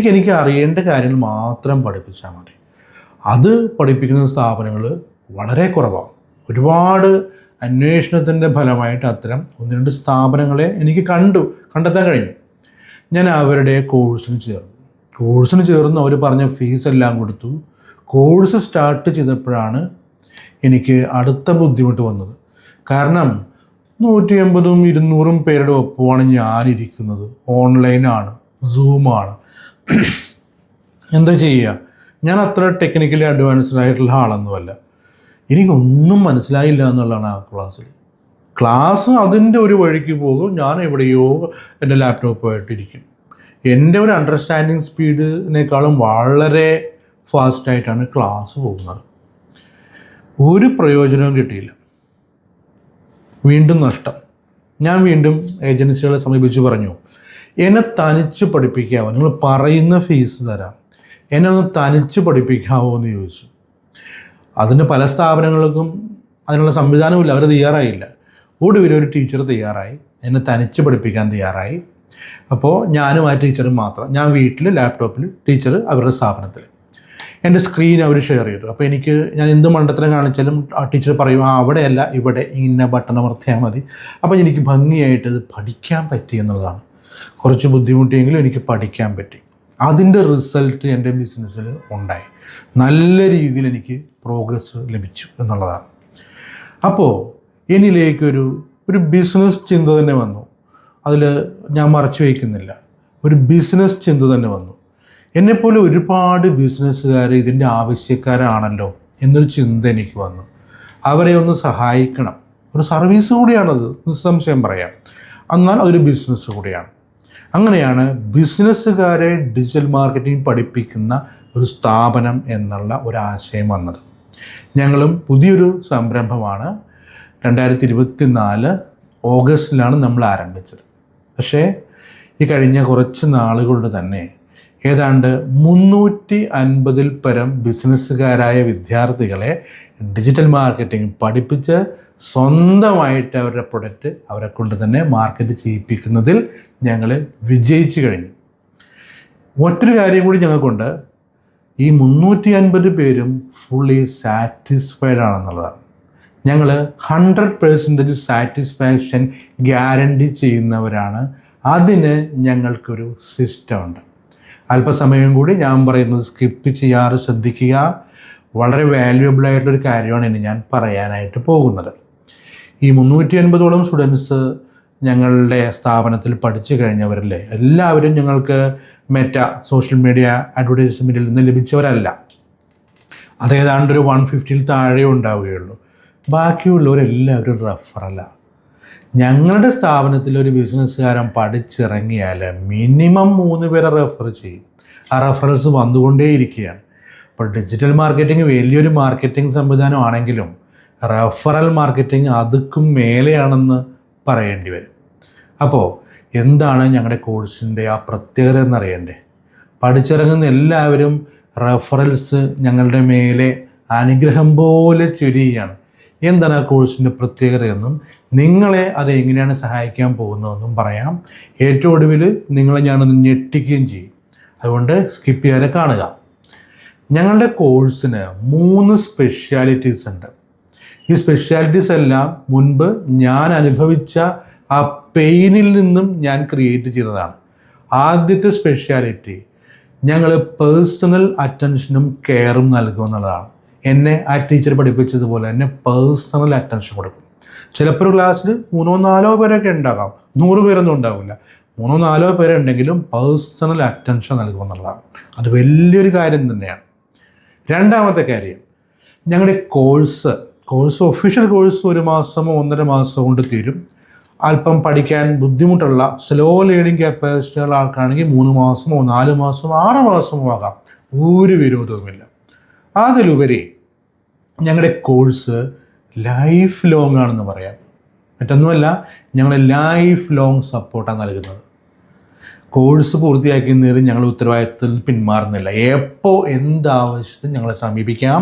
എനിക്ക് അറിയേണ്ട കാര്യങ്ങൾ മാത്രം പഠിപ്പിച്ചാൽ മതി. അത് പഠിപ്പിക്കുന്ന സ്ഥാപനങ്ങൾ വളരെ കുറവാണ്. ഒരുപാട് അന്വേഷണത്തിൻ്റെ ഫലമായിട്ട് അത്തരം 1-2 സ്ഥാപനങ്ങളെ എനിക്ക് കണ്ടെത്താൻ കഴിഞ്ഞു. ഞാൻ അവരുടെ കോഴ്സിന് ചേർന്ന് അവർ പറഞ്ഞ ഫീസെല്ലാം കൊടുത്തു. കോഴ്സ് സ്റ്റാർട്ട് ചെയ്തപ്പോഴാണ് എനിക്ക് അടുത്ത ബുദ്ധിമുട്ട് വന്നത്. കാരണം 180-200 പേരുടെ ഒപ്പമാണ് ഞാനിരിക്കുന്നത്. ഓൺലൈനാണ്, സൂമാണ്. എന്താ ചെയ്യുക? ഞാൻ അത്ര ടെക്നിക്കലി അഡ്വാൻസ്ഡ് ആയിട്ടുള്ള ആളൊന്നുമല്ല. എനിക്കൊന്നും മനസ്സിലായില്ല എന്നുള്ളതാണ് ആ ക്ലാസ് അതിൻ്റെ ഒരു വഴിക്ക് പോകും. ഞാൻ എവിടെയോ എൻ്റെ ലാപ്ടോപ്പുമായിട്ടിരിക്കും. എൻ്റെ ഒരു അണ്ടർസ്റ്റാൻഡിങ് സ്പീഡിനേക്കാളും വളരെ ഫാസ്റ്റായിട്ടാണ് ക്ലാസ് പോകുന്നത്. ഒരു പ്രയോജനവും കിട്ടിയില്ല. വീണ്ടും നഷ്ടം. ഞാൻ വീണ്ടും ഏജൻസികളെ സമീപിച്ച് പറഞ്ഞു, എന്നെ തനിച്ച് പഠിപ്പിക്കാമോ? നിങ്ങൾ പറയുന്ന ഫീസ് തരാം, എന്നെ ഒന്ന് തനിച്ച് പഠിപ്പിക്കാമോ എന്ന് ചോദിച്ചു. അതിന് പല സ്ഥാപനങ്ങൾക്കും അതിനുള്ള സംവിധാനമില്ല, അവർ തയ്യാറായില്ല. ഒടുവിൽ ഒരു ടീച്ചർ തയ്യാറായി, എന്നെ തനിച്ച് പഠിപ്പിക്കാൻ തയ്യാറായി. അപ്പോൾ ഞാനും ആ ടീച്ചറും മാത്രം, ഞാൻ വീട്ടിൽ ലാപ്ടോപ്പിൽ, ടീച്ചർ അവരുടെ സ്ഥാപനത്തിൽ. എൻ്റെ സ്ക്രീൻ അവർ ഷെയർ ചെയ്തു. അപ്പോൾ ഞാൻ എന്ത് മണ്ടത്തരം കാണിച്ചാലും ആ ടീച്ചർ പറയും, അവിടെയല്ല ഇവിടെ ഇന്ന ബട്ടൺ അമർത്തിയാൽ മതി. അപ്പോൾ എനിക്ക് ഭംഗിയായിട്ട് ഇത് പഠിക്കാൻ പറ്റി എന്നുള്ളതാണ്. കുറച്ച് ബുദ്ധിമുട്ടിയെങ്കിലും എനിക്ക് പഠിക്കാൻ പറ്റി. അതിൻ്റെ റിസൾട്ട് എൻ്റെ ബിസിനസ്സിൽ ഉണ്ടായി. നല്ല രീതിയിൽ എനിക്ക് പ്രോഗ്രസ് ലഭിച്ചു എന്നുള്ളതാണ്. അപ്പോൾ എന്നിലേക്കൊരു ബിസിനസ് ചിന്ത തന്നെ വന്നു. അതിൽ ഞാൻ മറച്ചു വയ്ക്കുന്നില്ല, ഒരു ബിസിനസ് ചിന്ത തന്നെ വന്നു. എന്നെപ്പോലെ ഒരുപാട് ബിസിനസ്സുകാർ ഇതിൻ്റെ ആവശ്യക്കാരാണല്ലോ എന്നൊരു ചിന്ത എനിക്ക് വന്നു. അവരെ ഒന്ന് സഹായിക്കണം. ഒരു സർവീസ് കൂടിയാണത്, നിസ്സംശയം പറയാം. എന്നാൽ അതൊരു ബിസിനസ് കൂടിയാണ്. അങ്ങനെയാണ് ബിസിനസ്സുകാരെ ഡിജിറ്റൽ മാർക്കറ്റിംഗ് പഠിപ്പിക്കുന്ന ഒരു സ്ഥാപനം എന്നുള്ള ഒരാശയം വന്നത്. ഞങ്ങളും പുതിയൊരു സംരംഭമാണ് 2024 ഓഗസ്റ്റിലാണ് നമ്മൾ ആരംഭിച്ചത്. പക്ഷേ ഈ കഴിഞ്ഞ കുറച്ച് നാളുകൊണ്ട് തന്നെ ഏതാണ്ട് 350-ൽ പരം ബിസിനസ്സുകാരായ വിദ്യാർത്ഥികളെ ഡിജിറ്റൽ മാർക്കറ്റിംഗ് പഠിപ്പിച്ച് സ്വന്തമായിട്ട് അവരുടെ പ്രൊഡക്റ്റ് അവരെ കൊണ്ട് തന്നെ മാർക്കറ്റ് ചെയ്യിപ്പിക്കുന്നതിൽ ഞങ്ങൾ വിജയിച്ചു കഴിഞ്ഞു. മറ്റൊരു കാര്യം കൂടി ഞങ്ങൾക്കുണ്ട്, ഈ 350 പേരും ഫുള്ളി സാറ്റിസ്ഫൈഡ് ആണെന്നുള്ളതാണ്. ഞങ്ങൾ 100% സാറ്റിസ്ഫാക്ഷൻ ഗ്യാരണ്ടി ചെയ്യുന്നവരാണ്. അതിന് ഞങ്ങൾക്കൊരു സിസ്റ്റമുണ്ട്. അല്പസമയം കൂടി ഞാൻ പറയുന്നത് സ്കിപ്പ് ചെയ്യാറ് ശ്രദ്ധിക്കുക. വളരെ വാല്യുബിൾ ആയിട്ടുള്ളൊരു കാര്യമാണ് ഇനി ഞാൻ പറയാനായിട്ട് പോകുന്നത്. ഈ 350ഓളം സ്റ്റുഡൻസ് ഞങ്ങളുടെ സ്ഥാപനത്തിൽ പഠിച്ചു കഴിഞ്ഞവരല്ലേ, എല്ലാവരും ഞങ്ങൾക്ക് മെറ്റ സോഷ്യൽ മീഡിയ അഡ്വർടൈസ്മെൻറ്റിൽ നിന്ന് ലഭിച്ചവരല്ല. അത് ഏതാണ്ട് ഒരു 150 താഴെ ഉണ്ടാവുകയുള്ളൂ. ബാക്കിയുള്ളവരെല്ലാവരും റെഫറലാണ്. ഞങ്ങളുടെ സ്ഥാപനത്തിൽ ഒരു ബിസിനസ്സുകാരൻ പഠിച്ചിറങ്ങിയാൽ മിനിമം 3 പേരെ റെഫർ ചെയ്യും. ആ റെഫറൻസ് വന്നുകൊണ്ടേയിരിക്കുകയാണ്. അപ്പോൾ ഡിജിറ്റൽ മാർക്കറ്റിംഗ് വലിയൊരു മാർക്കറ്റിംഗ് സംവിധാനമാണെങ്കിലും റെഫറൽ മാർക്കറ്റിംഗ് അതുക്കും മേലെയാണെന്ന് പറയേണ്ടി വരും. അപ്പോൾ എന്താണ് ഞങ്ങളുടെ കോഴ്സിൻ്റെ ആ പ്രത്യേകത എന്നറിയണ്ടേ? പഠിച്ചിറങ്ങുന്ന എല്ലാവരും റെഫറൽസ് ഞങ്ങളുടെ മേലെ അനുഗ്രഹം പോലെ ചൊരിയുകയാണ്. എന്താണ് ആ കോഴ്സിൻ്റെ പ്രത്യേകതയെന്നും നിങ്ങളെ അത് എങ്ങനെയാണ് സഹായിക്കാൻ പോകുന്നതെന്നും പറയാം. ഏറ്റവും ഒടുവിൽ നിങ്ങളെ ഞാനൊന്ന് ഞെട്ടിക്കുകയും ചെയ്യും. അതുകൊണ്ട് സ്കിപ്പ് ചെയ്യാതെ കാണുക. ഞങ്ങളുടെ കോഴ്സിന് 3 സ്പെഷ്യാലിറ്റീസ് ഉണ്ട്. ഈ സ്പെഷ്യാലിറ്റീസ് എല്ലാം മുൻപ് ഞാൻ അനുഭവിച്ച ആ പെയിനിൽ നിന്നും ഞാൻ ക്രിയേറ്റ് ചെയ്തതാണ്. ആദ്യത്തെ സ്പെഷ്യാലിറ്റി, ഞങ്ങൾ പേഴ്സണൽ അറ്റൻഷനും കെയറും നൽകും എന്നുള്ളതാണ്. എന്നെ ആ ടീച്ചർ പഠിപ്പിച്ചതുപോലെ എന്നെ പേഴ്സണൽ അറ്റൻഷൻ കൊടുക്കും. ചിലപ്പോൾ ക്ലാസ്സിൽ 3-4 പേരൊക്കെ ഉണ്ടാകാം, 100 പേരൊന്നും ഉണ്ടാവില്ല. 3-4 പേരുണ്ടെങ്കിലും പേഴ്സണൽ അറ്റൻഷൻ നൽകും എന്നുള്ളതാണ്. അത് വലിയൊരു കാര്യം തന്നെയാണ്. രണ്ടാമത്തെ കാര്യം, ഞങ്ങളുടെ കോഴ്സ് ഒഫീഷ്യൽ കോഴ്സ് 1 മാസമോ 1.5 മാസം കൊണ്ട് തീരും. അല്പം പഠിക്കാൻ ബുദ്ധിമുട്ടുള്ള സ്ലോ ലേണിംഗ് കപ്പാസിറ്റിയുള്ള ആൾക്കാണെങ്കിൽ 3 മാസമോ 4 മാസമോ 6 മാസമോ ആകാം. ഒരു വിരോധവുമില്ല. അതിലുപരി ഞങ്ങളുടെ കോഴ്സ് ലൈഫ് ലോങ് ആണെന്ന് പറയാം. മറ്റൊന്നുമല്ല, ഞങ്ങൾ ലൈഫ് ലോങ് സപ്പോർട്ടാണ് നൽകുന്നത്. കോഴ്സ് പൂർത്തിയാക്കുന്നതിന് ഞങ്ങൾ ഉത്തരവാദിത്തത്തിൽ പിന്മാറുന്നില്ല. എപ്പോൾ എന്താവശ്യത്തിന് ഞങ്ങളെ സമീപിക്കാം.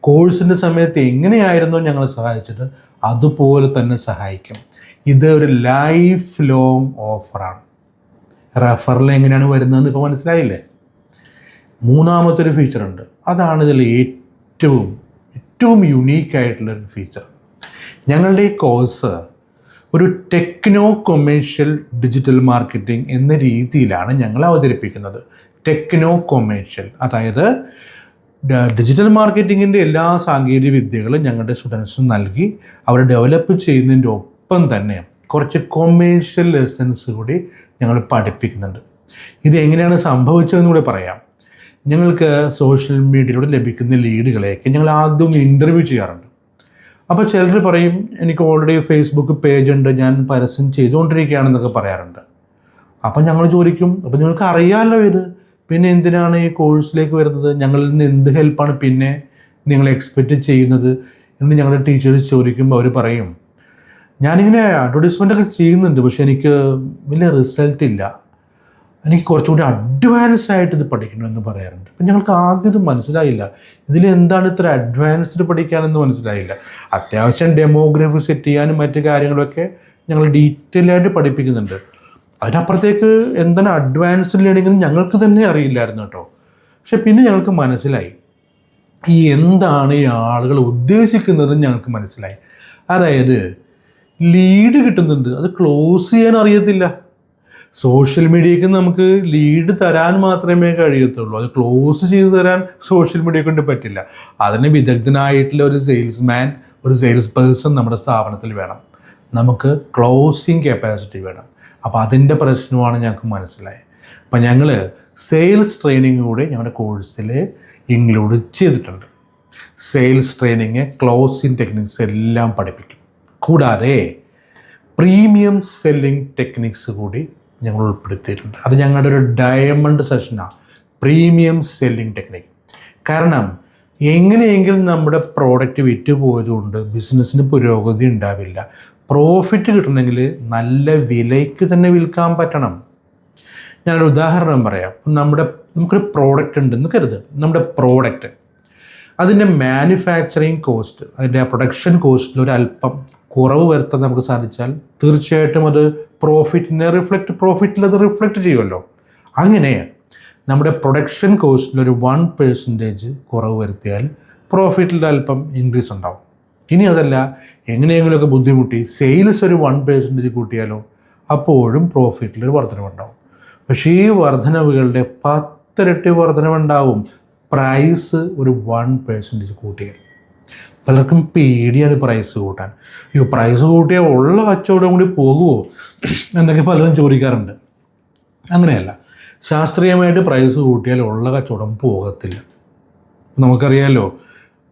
കോഴ്സിൻ്റെ സമയത്ത് എങ്ങനെയായിരുന്നോ ഞങ്ങളെ സഹായിച്ചത് അതുപോലെ തന്നെ സഹായിക്കും. ഇത് ഒരു ലൈഫ് ലോങ് ഓഫറാണ്. റെഫറൽ എങ്ങനെയാണ് വരുന്നതെന്ന് ഇപ്പോൾ മനസ്സിലായില്ലേ? മൂന്നാമത്തെ ഒരു ഫീച്ചറുണ്ട്. അതാണ് ഇതിൽ ഏറ്റവും യുണീക്കായിട്ടുള്ളൊരു ഫീച്ചർ. ഞങ്ങളുടെ ഈ കോഴ്സ് ഒരു ടെക്നോ കൊമേഴ്ഷ്യൽ ഡിജിറ്റൽ മാർക്കറ്റിംഗ് എന്ന രീതിയിലാണ് ഞങ്ങൾ അവതരിപ്പിക്കുന്നത്. ടെക്നോ കൊമേഴ്ഷ്യൽ, അതായത് ഡിജിറ്റൽ മാർക്കറ്റിങ്ങിൻ്റെ എല്ലാ സാങ്കേതിക വിദ്യകളും ഞങ്ങളുടെ സ്റ്റുഡൻസിന് നൽകി അവർ ഡെവലപ്പ് ചെയ്യുന്നതിൻ്റെ ഒപ്പം തന്നെ കുറച്ച് കൊമേഴ്ഷ്യൽ ലെസൺസ് കൂടി ഞങ്ങൾ പഠിപ്പിക്കുന്നുണ്ട്. ഇത് എങ്ങനെയാണ് സംഭവിച്ചതെന്ന് കൂടി പറയാം. ഞങ്ങൾക്ക് സോഷ്യൽ മീഡിയയിലൂടെ ലഭിക്കുന്ന ലീഡുകളെയൊക്കെ ഞങ്ങൾ ആദ്യം ഇൻ്റർവ്യൂ ചെയ്യാറുണ്ട്. അപ്പോൾ ചിലർ പറയും, എനിക്ക് ഓൾറെഡി ഫേസ്ബുക്ക് പേജ് ഉണ്ട്, ഞാൻ പരസ്യം ചെയ്തുകൊണ്ടിരിക്കുകയാണെന്നൊക്കെ പറയാറുണ്ട്. അപ്പം ഞങ്ങൾ ചോദിക്കും, അപ്പോൾ നിങ്ങൾക്ക് അറിയാമല്ലോ ഇത്, പിന്നെ എന്തിനാണ് ഈ കോഴ്സിലേക്ക് വരുന്നത്? ഞങ്ങളിൽ നിന്ന് എന്ത് ഹെൽപ്പാണ് പിന്നെ നിങ്ങൾ എക്സ്പെക്റ്റ് ചെയ്യുന്നത് എന്ന് ഞങ്ങളുടെ ടീച്ചേഴ്സ് ചോദിക്കുമ്പോൾ അവർ പറയും, ഞാനിങ്ങനെ അഡ്വർടൈസ്മെൻ്റൊക്കെ ചെയ്യുന്നുണ്ട്, പക്ഷെ എനിക്ക് വലിയ റിസൾട്ട് ഇല്ല, എനിക്ക് കുറച്ചുകൂടി അഡ്വാൻസ് ആയിട്ട് ഇത് പഠിക്കണമെന്ന് പറയാറുണ്ട്. അപ്പം ഞങ്ങൾക്ക് ആദ്യം ഇത് മനസ്സിലായില്ല, ഇതിലെന്താണ് ഇത്ര അഡ്വാൻസ്ഡ് പഠിക്കാനെന്ന് മനസ്സിലായില്ല. അത്യാവശ്യം ഡെമോഗ്രഫി സെറ്റ് ചെയ്യാനും മറ്റു കാര്യങ്ങളൊക്കെ ഞങ്ങൾ ഡീറ്റെയിൽ ആയിട്ട് പഠിപ്പിക്കുന്നുണ്ട്. അതിനപ്പുറത്തേക്ക് എന്താണ് അഡ്വാൻസ്ഡ് ലേണിംഗ് എന്ന് ഞങ്ങൾക്ക് തന്നെ അറിയില്ലായിരുന്നു കേട്ടോ. പക്ഷെ പിന്നെ ഞങ്ങൾക്ക് മനസ്സിലായി ഈ എന്താണ് ഈ ആളുകൾ ഉദ്ദേശിക്കുന്നതെന്ന് ഞങ്ങൾക്ക് മനസ്സിലായി. അതായത് ലീഡ് കിട്ടുന്നുണ്ട്, അത് ക്ലോസ് ചെയ്യാൻ അറിയത്തില്ല. സോഷ്യൽ മീഡിയയ്ക്ക് നമുക്ക് ലീഡ് തരാൻ മാത്രമേ കഴിയത്തുള്ളൂ, അത് ക്ലോസ് ചെയ്ത് തരാൻ സോഷ്യൽ മീഡിയ കൊണ്ട് പറ്റില്ല. അതിന് വിദഗ്ധനായിട്ടുള്ള ഒരു സെയിൽസ്മാൻ, ഒരു സെയിൽസ് പേഴ്സൺ നമ്മുടെ സ്ഥാപനത്തിൽ വേണം. നമുക്ക് ക്ലോസിങ് കപ്പാസിറ്റി വേണം. അപ്പോൾ അതിൻ്റെ പ്രശ്നമാണ് ഞങ്ങൾക്ക് മനസ്സിലായത്. അപ്പോൾ ഞങ്ങൾ സെയിൽസ് ട്രെയിനിങ് കൂടി ഞങ്ങളുടെ കോഴ്സിൽ ഇൻക്ലൂഡ് ചെയ്തിട്ടുണ്ട്. സെയിൽസ് ട്രെയിനിങ്, ക്ലോസിങ് ടെക്നിക്സ് എല്ലാം പഠിപ്പിക്കും. കൂടാതെ പ്രീമിയം സെല്ലിംഗ് ടെക്നിക്സ് കൂടി ഞങ്ങൾ ഉൾപ്പെടുത്തിയിട്ടുണ്ട്. അത് ഞങ്ങളുടെ ഒരു ഡയമണ്ട് സെഷനാണ്, പ്രീമിയം സെല്ലിംഗ് ടെക്നിക്ക്. കാരണം എങ്ങനെയെങ്കിലും നമ്മുടെ പ്രോഡക്റ്റ് വിറ്റ് പോയതുകൊണ്ട് ബിസിനസ്സിന് പുരോഗതി ഉണ്ടാവില്ല. പ്രോഫിറ്റ് കിട്ടണമെങ്കിൽ നല്ല വിലയ്ക്ക് തന്നെ വിൽക്കാൻ പറ്റണം. ഞാനൊരു ഉദാഹരണം പറയാം. നമുക്കൊരു പ്രോഡക്റ്റ് ഉണ്ടെന്ന് കരുത്. നമ്മുടെ പ്രോഡക്റ്റ്, അതിൻ്റെ മാനുഫാക്ചറിങ് കോസ്റ്റ്, അതിൻ്റെ പ്രൊഡക്ഷൻ കോസ്റ്റിൽ ഒരു അല്പം കുറവ് വരുത്താൻ നമുക്ക് സാധിച്ചാൽ തീർച്ചയായിട്ടും അത് പ്രോഫിറ്റിൽ അത് റിഫ്ലക്റ്റ് ചെയ്യുമല്ലോ. അങ്ങനെ നമ്മുടെ പ്രൊഡക്ഷൻ കോസ്റ്റിൽ ഒരു 1% കുറവ് വരുത്തിയാൽ പ്രോഫിറ്റിൽ അല്പം ഇൻക്രീസ് ഉണ്ടാവും. ഇനി അതല്ല, എങ്ങനെയെങ്കിലുമൊക്കെ ബുദ്ധിമുട്ടി സെയിൽസ് ഒരു 1% കൂട്ടിയാലോ, അപ്പോഴും പ്രോഫിറ്റിൽ ഒരു വർധനവുണ്ടാവും. പക്ഷേ ഈ വർധനവുകളുടെ 10 ഇരട്ടി വർധനവുണ്ടാവും പ്രൈസ് ഒരു 1% കൂട്ടിയാൽ. പലർക്കും പേടിയാണ് പ്രൈസ് കൂട്ടാൻ. പ്രൈസ് കൂട്ടിയാൽ ഉള്ള കച്ചവടം കൂടി പോകുമോ എന്നൊക്കെ പലരും ചോദിക്കാറുണ്ട്. അങ്ങനെയല്ല, ശാസ്ത്രീയമായിട്ട് പ്രൈസ് കൂട്ടിയാൽ ഉള്ള കച്ചവടം പോകത്തില്ല. നമുക്കറിയാമല്ലോ,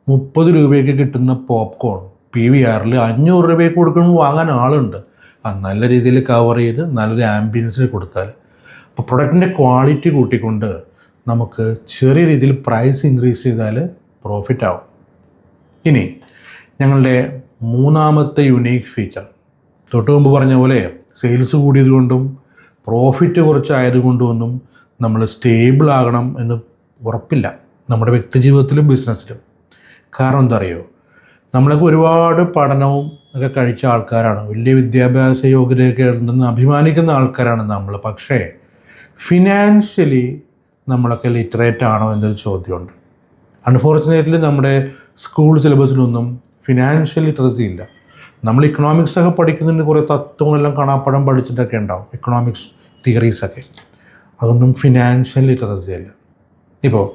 30 രൂപയ്ക്ക് കിട്ടുന്ന പോപ്കോൺ PVRൽ 500 രൂപയ്ക്ക് കൊടുക്കുമ്പോൾ വാങ്ങാൻ ആളുണ്ട്. നല്ല രീതിയിൽ കവർ ചെയ്ത് നല്ലൊരു ആംബിയൻസിൽ കൊടുത്താൽ. അപ്പോൾ പ്രൊഡക്റ്റിൻ്റെ ക്വാളിറ്റി കൂട്ടിക്കൊണ്ട് നമുക്ക് ചെറിയ രീതിയിൽ പ്രൈസ് ഇൻക്രീസ് ചെയ്താൽ പ്രോഫിറ്റ് ആവും. ഇനി ഞങ്ങളുടെ മൂന്നാമത്തെ യുണീക്ക് ഫീച്ചർ, തൊട്ട് മുമ്പ് പറഞ്ഞ പോലെ സെയിൽസ് കൂടിയത് കൊണ്ടും പ്രോഫിറ്റ് കുറച്ചായതുകൊണ്ടൊന്നും നമ്മൾ സ്റ്റേബിൾ ആകണം എന്ന് ഉറപ്പില്ല നമ്മുടെ വ്യക്തിജീവിതത്തിലും ബിസിനസ്സിലും. കാരണം എന്താ അറിയോ, നമ്മളൊക്കെ ഒരുപാട് പഠനവും ഒക്കെ കഴിച്ച ആൾക്കാരാണ്, വലിയ വിദ്യാഭ്യാസ യോഗ്യതയൊക്കെ ഉണ്ടെന്ന് അഭിമാനിക്കുന്ന ആൾക്കാരാണ് നമ്മൾ. പക്ഷേ ഫിനാൻഷ്യലി നമ്മളൊക്കെ ലിറ്ററേറ്റ് ആണോ എന്നൊരു ചോദ്യമുണ്ട്. അൺഫോർച്ചുനേറ്റ്ലി നമ്മുടെ സ്കൂൾ സിലബസിലൊന്നും ഫിനാൻഷ്യൽ ലിറ്ററസി ഇല്ല. നമ്മൾ ഇക്കണോമിക്സ് ഒക്കെ പഠിക്കുന്നതിന് കുറേ തത്വങ്ങളെല്ലാം കാണാപ്പാഠം പഠിച്ചിട്ടൊക്കെ ഉണ്ടാവും, ഇക്കണോമിക്സ് തിയറീസൊക്കെ. അതൊന്നും ഫിനാൻഷ്യൽ ലിറ്ററസി അല്ല. ഇപ്പോൾ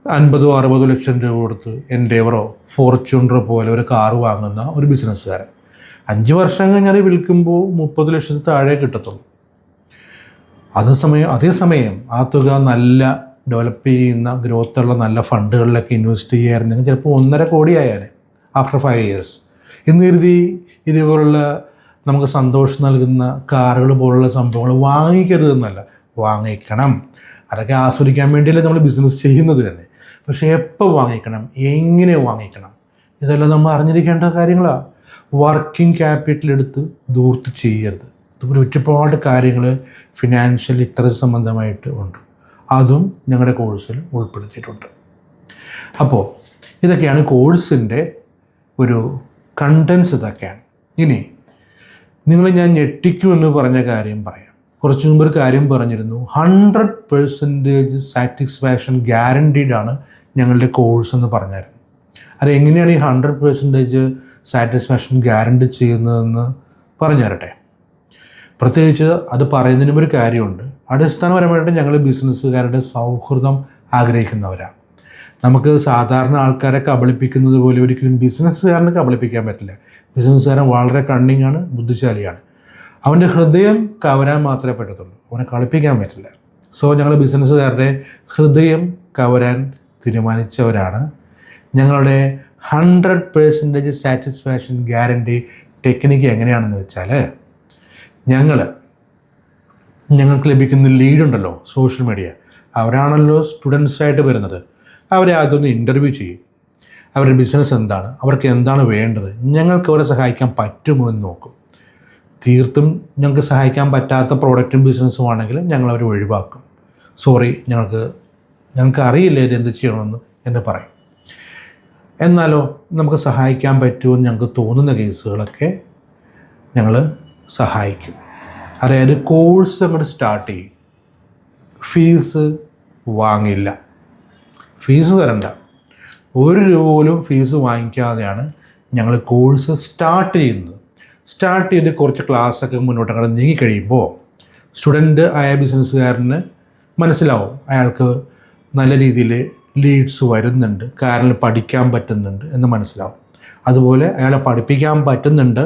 50-60 ലക്ഷം രൂപ കൊടുത്ത് എൻഡേവറോ ഫോർച്യൂണറോ പോലെ ഒരു കാറ് വാങ്ങുന്ന ഒരു ബിസിനസ്സുകാരൻ 5 വർഷം കഴിഞ്ഞാൽ വിൽക്കുമ്പോൾ 30 ലക്ഷത്തിൽ താഴെ കിട്ടത്തുള്ളൂ. അതേസമയം ആ തുക നല്ല ഡെവലപ്പ് ചെയ്യുന്ന ഗ്രോത്തുള്ള നല്ല ഫണ്ടുകളിലൊക്കെ ഇൻവെസ്റ്റ് ചെയ്യാറുണ്ടെങ്കിൽ ചിലപ്പോൾ 1.5 കോടി ആയാലേ ആഫ്റ്റർ 5 ഇയേഴ്സ്. എന്ന് കരുതി ഇതേപോലുള്ള നമുക്ക് സന്തോഷം നൽകുന്ന കാറുകൾ പോലുള്ള സംഭവങ്ങൾ വാങ്ങിക്കരുതെന്നല്ല, വാങ്ങിക്കണം. അതൊക്കെ ആസ്വദിക്കാൻ വേണ്ടിയല്ലേ നമ്മൾ ബിസിനസ് ചെയ്യുന്നത് തന്നെ. പക്ഷേ എപ്പോൾ വാങ്ങിക്കണം, എങ്ങനെ വാങ്ങിക്കണം, ഇതെല്ലാം നമ്മൾ അറിഞ്ഞിരിക്കേണ്ട കാര്യങ്ങളാണ്. വർക്കിംഗ് ക്യാപിറ്റൽ എടുത്ത് ദൂർത്ത് ചെയ്യരുത്. ഇതുപോലെ ഒരുപാട് കാര്യങ്ങൾ ഫിനാൻഷ്യൽ ലിറ്ററസി സംബന്ധമായിട്ട് ഉണ്ട്. അതും ഞങ്ങളുടെ കോഴ്സിൽ ഉൾപ്പെടുത്തിയിട്ടുണ്ട്. അപ്പോൾ ഇതൊക്കെയാണ് കോഴ്സിൻ്റെ ഒരു കണ്ടൻസ്. ഇതൊക്കെയാണ്. ഇനി ഞാൻ ഞെട്ടിക്കുമെന്ന് പറഞ്ഞ കാര്യം പറയാം. കുറച്ച് മുമ്പ് ഒരു കാര്യം പറഞ്ഞിരുന്നു, 100% സാറ്റിസ്ഫാക്ഷൻ ഗ്യാരണ്ടീഡ് ആണ് ഞങ്ങളുടെ കോഴ്സ് എന്ന് പറഞ്ഞായിരുന്നു. അതെങ്ങനെയാണ് ഈ 100% സാറ്റിസ്ഫാക്ഷൻ ഗ്യാരണ്ടി ചെയ്യുന്നതെന്ന് പറഞ്ഞു തരട്ടെ. പ്രത്യേകിച്ച് അത് പറയുന്നതിനും ഒരു കാര്യമുണ്ട്. അടിസ്ഥാനപരമായിട്ട് ഞങ്ങൾ ബിസിനസ്സുകാരുടെ സൗഹൃദം ആഗ്രഹിക്കുന്നവരാണ്. നമുക്ക് സാധാരണ ആൾക്കാരെ കബളിപ്പിക്കുന്നത് പോലെ ഒരിക്കലും ബിസിനസ്സുകാരനെ കബളിപ്പിക്കാൻ പറ്റില്ല. ബിസിനസ്സുകാരൻ വളരെ കണ്ണിങ് ആണ്, ബുദ്ധിശാലിയാണ്. അവൻ്റെ ഹൃദയം കവരാൻ മാത്രമേ പറ്റത്തുള്ളൂ, അവനെ കളിപ്പിക്കാൻ പറ്റില്ല. സോ ഞങ്ങൾ ബിസിനസ്സുകാരുടെ ഹൃദയം കവരാൻ തീരുമാനിച്ചവരാണ്. ഞങ്ങളുടെ 100% സാറ്റിസ്ഫാക്ഷൻ ഗ്യാരണ്ടി ടെക്നിക്ക് എങ്ങനെയാണെന്ന് വെച്ചാൽ, ഞങ്ങൾക്ക് ലഭിക്കുന്ന ലീഡുണ്ടല്ലോ സോഷ്യൽ മീഡിയ, അവരാണല്ലോ സ്റ്റുഡൻസായിട്ട് വരുന്നത്. അവരെ ആദ്യമൊന്ന് ഇൻ്റർവ്യൂ ചെയ്യും. അവരുടെ ബിസിനസ് എന്താണ്, അവർക്ക് എന്താണ് വേണ്ടത്, ഞങ്ങൾക്ക് അവരെ സഹായിക്കാൻ പറ്റുമോ എന്ന് നോക്കും. തീർത്തും ഞങ്ങൾക്ക് സഹായിക്കാൻ പറ്റാത്ത പ്രോഡക്റ്റും ബിസിനസ്സും ആണെങ്കിൽ ഞങ്ങളവരെ ഒഴിവാക്കും. സോറി, ഞങ്ങൾക്ക് അറിയില്ല ഇത് എന്ത് ചെയ്യണമെന്ന് എന്ന് പറയും. എന്നാലോ നമുക്ക് സഹായിക്കാൻ പറ്റുമെന്ന് ഞങ്ങൾക്ക് തോന്നുന്ന കേസുകളൊക്കെ ഞങ്ങൾ സഹായിക്കും. അതായത് കോഴ്സ് അങ്ങോട്ട് സ്റ്റാർട്ട് ചെയ്യും. ഫീസ് വാങ്ങില്ല, ഫീസ് തരണ്ട, 1 രൂപ പോലും ഫീസ് വാങ്ങിക്കാതെയാണ് ഞങ്ങൾ കോഴ്സ് സ്റ്റാർട്ട് ചെയ്യുന്നത്. സ്റ്റാർട്ട് ചെയ്ത് കുറച്ച് ക്ലാസ്സൊക്കെ മുന്നോട്ടങ്ങോട്ട് നീങ്ങിക്കഴിയുമ്പോൾ സ്റ്റുഡൻറ്റ് ആയ ബിസിനസ്സുകാരന് മനസ്സിലാവും അയാൾക്ക് നല്ല രീതിയിൽ ലീഡ്സ് വരുന്നുണ്ട്, കാരണം പഠിക്കാൻ പറ്റുന്നുണ്ട് എന്ന് മനസ്സിലാവും. അതുപോലെ അയാളെ പഠിപ്പിക്കാൻ പറ്റുന്നുണ്ട്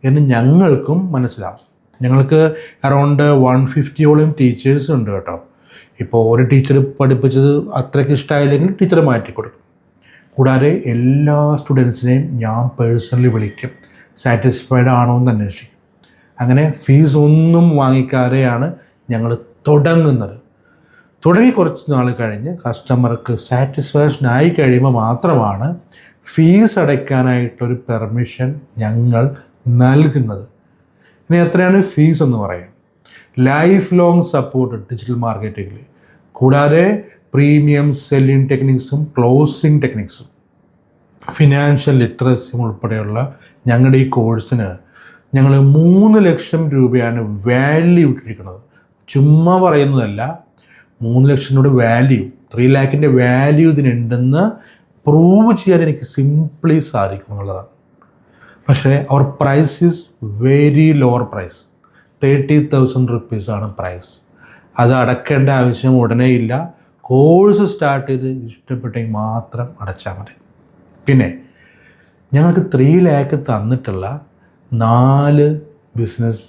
എന്ന് ഞങ്ങൾക്കും മനസ്സിലാവും. ഞങ്ങൾക്ക് അറൗണ്ട് 150ഓളം ടീച്ചേഴ്സ് ഉണ്ട് കേട്ടോ. ഇപ്പോൾ ഒരു ടീച്ചർ പഠിപ്പിച്ചത് അത്രയ്ക്ക് ഇഷ്ടമായില്ലെങ്കിൽ ടീച്ചർ മാറ്റിക്കൊടുക്കും. കൂടാതെ എല്ലാ സ്റ്റുഡൻസിനെയും ഞാൻ പേഴ്സണലി വിളിക്കും, സാറ്റിസ്ഫൈഡ് ആണോ എന്ന് അന്വേഷിക്കും. അങ്ങനെ ഫീസ് ഒന്നും വാങ്ങിക്കാതെയാണ് ഞങ്ങൾ തുടങ്ങുന്നത്. തുടങ്ങി കുറച്ച് നാൾ കഴിഞ്ഞ് കസ്റ്റമർക്ക് സാറ്റിസ്ഫാക്ഷൻ ആയി കഴിയുമ്പോൾ മാത്രമാണ് ഫീസ് അടയ്ക്കാനായിട്ടൊരു പെർമിഷൻ ഞങ്ങൾ നൽകുന്നത്. ഇനി എത്രയാണ് ഫീസ് എന്ന് പറയാം. ലൈഫ് ലോങ് സപ്പോർട്ട് ഡിജിറ്റൽ മാർക്കറ്റിങ്ങിൽ, കൂടാതെ പ്രീമിയം സെല്ലിംഗ് ടെക്നിക്സും ക്ലോസിംഗ് ടെക്നിക്സും ഫിനാൻഷ്യൽ ലിറ്ററസിയും ഉൾപ്പെടെയുള്ള ഞങ്ങളുടെ ഈ കോഴ്സിന് ഞങ്ങൾ 3 ലക്ഷം രൂപയാണ് വാല്യൂ ഇട്ടിരിക്കുന്നത്. ചുമ്മാ പറയുന്നതല്ല, 3 ലക്ഷം രൂപയുടെ വാല്യൂ, 3 ലാഖിൻ്റെ വാല്യൂ ഇതിനുണ്ടെന്ന് പ്രൂവ് ചെയ്യാൻ എനിക്ക് സിംപ്ലി സാധിക്കും എന്നുള്ളതാണ്. പക്ഷേ അവർ price is very lower price, 30,000 റുപ്പീസാണ് പ്രൈസ്. അത് അടയ്ക്കേണ്ട ആവശ്യം ഉടനെ ഇല്ല. കോഴ്സ് സ്റ്റാർട്ട് ചെയ്ത് ഇഷ്ടപ്പെട്ടെങ്കിൽ മാത്രം അടച്ചാൽ മതി. പിന്നെ ഞങ്ങൾക്ക് 3 ലാക്ക് തന്നിട്ടുള്ള 4 ബിസിനസ്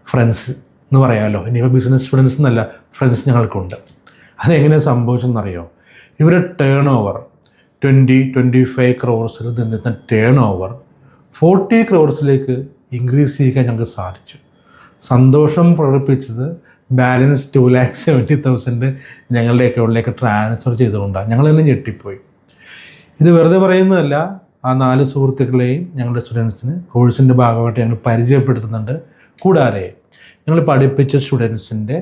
ഫ്രണ്ട്സ് എന്ന് പറയാമല്ലോ, ഇനിയിപ്പോൾ ബിസിനസ് സ്റ്റുഡൻസ് എന്നല്ല, ഫ്രണ്ട്സ് ഞങ്ങൾക്കുണ്ട്. അതെങ്ങനെ സംഭവിച്ചെന്നറിയോ? ഇവരുടെ ടേൺ ഓവർ 20-25 ക്രോർസിൽ നിന്നിരുന്ന ടേൺ ഓവർ 40 ക്രോർസിലേക്ക് ഇൻക്രീസ് ചെയ്യാൻ ഞങ്ങൾക്ക് സാധിച്ചു. സന്തോഷം പ്രകടിപ്പിച്ചത് ബാലൻസ് 2,70,000 ഞങ്ങളുടെ അക്കൗണ്ടിലേക്ക് ട്രാൻസ്ഫർ ചെയ്തുകൊണ്ടാണ്. ഞങ്ങൾ തന്നെ ഞെട്ടിപ്പോയി. ഇത് വെറുതെ പറയുന്നതല്ല, ആ 4 സുഹൃത്തുക്കളെയും ഞങ്ങളുടെ സ്റ്റുഡൻസിന് കോഴ്സിൻ്റെ ഭാഗമായിട്ട് ഞങ്ങൾ പരിചയപ്പെടുത്തുന്നുണ്ട്. കൂടാതെ ഞങ്ങൾ പഠിപ്പിച്ച സ്റ്റുഡൻസിൻ്റെ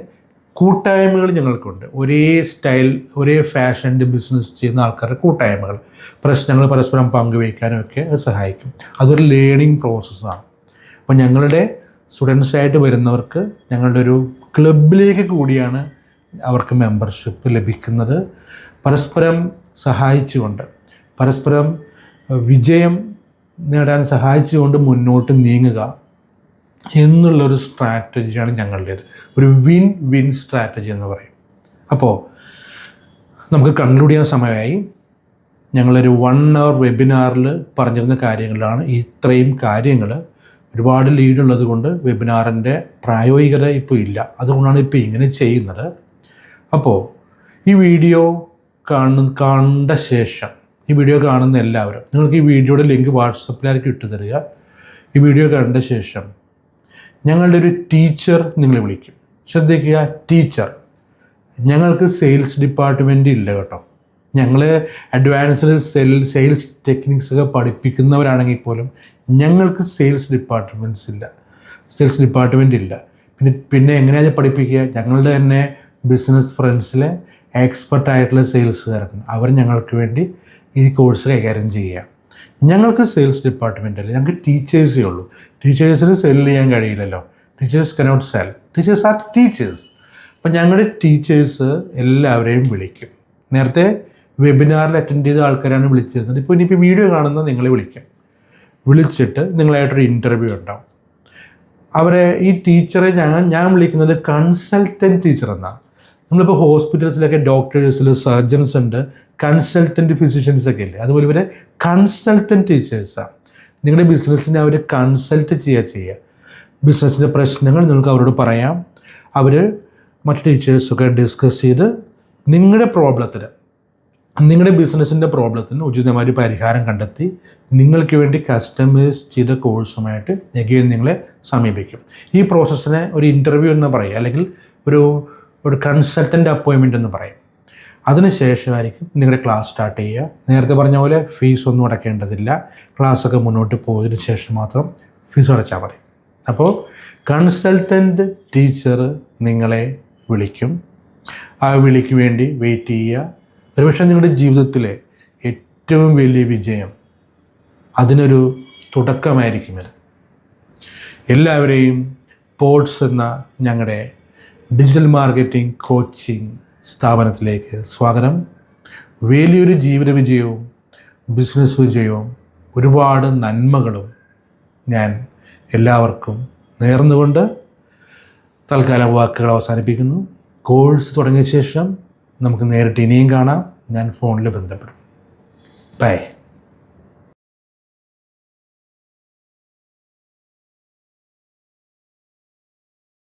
കൂട്ടായ്മകൾ ഞങ്ങൾക്കുണ്ട്. ഒരേ സ്റ്റൈൽ, ഒരേ ഫാഷൻ്റെ ബിസിനസ് ചെയ്യുന്ന ആൾക്കാരുടെ കൂട്ടായ്മകൾ, പ്രശ്നങ്ങൾ പരസ്പരം പങ്കുവയ്ക്കാനും ഒക്കെ അത് സഹായിക്കും. അതൊരു ലേണിംഗ് പ്രോസസ്സാണ്. അപ്പോൾ ഞങ്ങളുടെ സ്റ്റുഡൻസായിട്ട് വരുന്നവർക്ക് ഞങ്ങളുടെ ഒരു ക്ലബിലേക്ക് കൂടിയാണ് അവർക്ക് മെമ്പർഷിപ്പ് ലഭിക്കുന്നത്. പരസ്പരം സഹായിച്ചുകൊണ്ട്, പരസ്പരം വിജയം നേടാൻ സഹായിച്ചുകൊണ്ട് മുന്നോട്ട് നീങ്ങുക എന്നുള്ളൊരു സ്ട്രാറ്റജിയാണ് ഞങ്ങളുടേത്. ഒരു വിൻ വിൻ സ്ട്രാറ്റജി എന്ന് പറയും. അപ്പോൾ നമുക്ക് കൺക്ലൂഡ് ചെയ്യാൻ സമയമായി. ഞങ്ങളൊരു 1 hour വെബിനാറിൽ പറഞ്ഞിരുന്ന കാര്യങ്ങളാണ് ഇത്രയും കാര്യങ്ങൾ. ഒരുപാട് ലീഡുള്ളത് കൊണ്ട് വെബിനാറിൻ്റെ പ്രായോഗികത ഇപ്പോൾ ഇല്ല. അതുകൊണ്ടാണ് ഇപ്പോൾ ഇങ്ങനെ ചെയ്യുന്നത്. അപ്പോൾ ഈ വീഡിയോ കണ്ട ശേഷം, ഈ വീഡിയോ കാണുന്ന എല്ലാവരും, നിങ്ങൾക്ക് ഈ വീഡിയോയുടെ ലിങ്ക് വാട്സപ്പിലായിരിക്കും ഇട്ട് തരിക. ഈ വീഡിയോ കണ്ട ശേഷം ഞങ്ങളുടെ ഒരു ടീച്ചർ നിങ്ങളെ വിളിക്കും. ശ്രദ്ധിക്കുക, ടീച്ചർ. ഞങ്ങൾക്ക് സെയിൽസ് ഡിപ്പാർട്ട്മെൻറ്റ് ഇല്ല കേട്ടോ. ഞങ്ങൾ അഡ്വാൻസ്ഡ് സെയിൽസ് ടെക്നിക്സ് ഒക്കെ പഠിപ്പിക്കുന്നവരാണെങ്കിൽ പോലും ഞങ്ങൾക്ക് സെയിൽസ് ഡിപ്പാർട്ട്മെൻറ്റ് ഇല്ല. പിന്നെ എങ്ങനെയാണ് പഠിപ്പിക്കുക? ഞങ്ങളുടെ തന്നെ ബിസിനസ് ഫ്രണ്ട്സിലെ എക്സ്പെർട്ടായിട്ടുള്ള സെയിൽസുകാരാണ്. അവർ ഞങ്ങൾക്ക് വേണ്ടി ഈ കോഴ്സ് കൈകാര്യം ചെയ്യുക. ഞങ്ങൾക്ക് സെയിൽസ് ഡിപ്പാർട്ട്മെൻ്റ് അല്ല, ഞങ്ങൾക്ക് ടീച്ചേഴ്സേ ഉള്ളൂ. ടീച്ചേഴ്സിന് സെൽ ചെയ്യാൻ കഴിയില്ലല്ലോ. Teachers cannot cell, teachers are teachers. അപ്പം ഞങ്ങളുടെ ടീച്ചേഴ്സ് എല്ലാവരെയും വിളിക്കും. നേരത്തെ വെബിനാറിൽ അറ്റൻഡ് ചെയ്ത ആൾക്കാരാണ് വിളിച്ചിരുന്നത്. ഇപ്പോൾ ഇനിയിപ്പോൾ വീഡിയോ കാണുന്ന നിങ്ങളെ വിളിച്ചിട്ട് നിങ്ങളായിട്ടൊരു ഇൻ്റർവ്യൂ ഉണ്ടാവും. ഈ ടീച്ചറെ ഞാൻ വിളിക്കുന്നത് കൺസൾട്ടൻറ്റ് ടീച്ചർ എന്നാണ്. നമ്മളിപ്പോൾ ഹോസ്പിറ്റൽസിലൊക്കെ ഡോക്ടേഴ്സിൽ സർജൻസ് ഉണ്ട്, കൺസൾട്ടൻറ്റ് ഫിസിഷ്യൻസ് ഒക്കെ ഇല്ലേ, അതുപോലെ ഇവരെ കൺസൾട്ടൻറ്റ് ടീച്ചേഴ്സാണ്. നിങ്ങളുടെ ബിസിനസ്സിനെ അവർ കൺസൾട്ട് ചെയ്യുക. ബിസിനസ്സിൻ്റെ പ്രശ്നങ്ങൾ നിങ്ങൾക്ക് അവരോട് പറയാം. അവർ മറ്റു ടീച്ചേഴ്സൊക്കെ ഡിസ്കസ് ചെയ്ത് നിങ്ങളുടെ ബിസിനസ്സിൻ്റെ പ്രോബ്ലത്തിന് ഉചിതമായ പരിഹാരം കണ്ടെത്തി നിങ്ങൾക്ക് വേണ്ടി കസ്റ്റമൈസ് ചെയ്ത കോഴ്സുമായിട്ട് നിങ്ങളെ സമീപിക്കും. ഈ പ്രോസസ്സിനെ ഒരു ഇൻ്റർവ്യൂ എന്ന് പറയും, അല്ലെങ്കിൽ ഒരു കൺസൾട്ടൻ്റ് അപ്പോയിൻമെൻ്റ് എന്ന് പറയും. അതിനുശേഷമായിരിക്കും നിങ്ങളുടെ ക്ലാസ് സ്റ്റാർട്ട് ചെയ്യുക. നേരത്തെ പറഞ്ഞ പോലെ ഫീസ് ഒന്നും അടയ്ക്കേണ്ടതില്ല. ക്ലാസ്സൊക്കെ മുന്നോട്ട് പോയതിന് ശേഷം മാത്രം ഫീസ് അടച്ചാൽ മതി. അപ്പോൾ കൺസൾട്ടൻ്റ് ടീച്ചർ നിങ്ങളെ വിളിക്കും. ആ വിളിക്ക് വേണ്ടി വെയിറ്റ് ചെയ്യുക. ഒരുപക്ഷെ നിങ്ങളുടെ ജീവിതത്തിലെ ഏറ്റവും വലിയ വിജയം അതിനൊരു തുടക്കമായിരിക്കും ഇത്. എല്ലാവരെയും പോഡ്സ് എന്ന ഞങ്ങളുടെ ഡിജിറ്റൽ മാർക്കറ്റിംഗ് കോച്ചിങ് സ്ഥാപനത്തിലേക്ക് സ്വാഗതം. വലിയൊരു ജീവിത വിജയവും ബിസിനസ് വിജയവും ഒരുപാട് നന്മകളും ഞാൻ എല്ലാവർക്കും നേർന്നുകൊണ്ട് തൽക്കാലം വാക്കുകൾ അവസാനിപ്പിക്കുന്നു. കോഴ്സ് തുടങ്ങിയ ശേഷം നമുക്ക് നേരിട്ട് ഇനിയും കാണാം. ഞാൻ ഫോണിൽ ബന്ധപ്പെടും. ബൈ.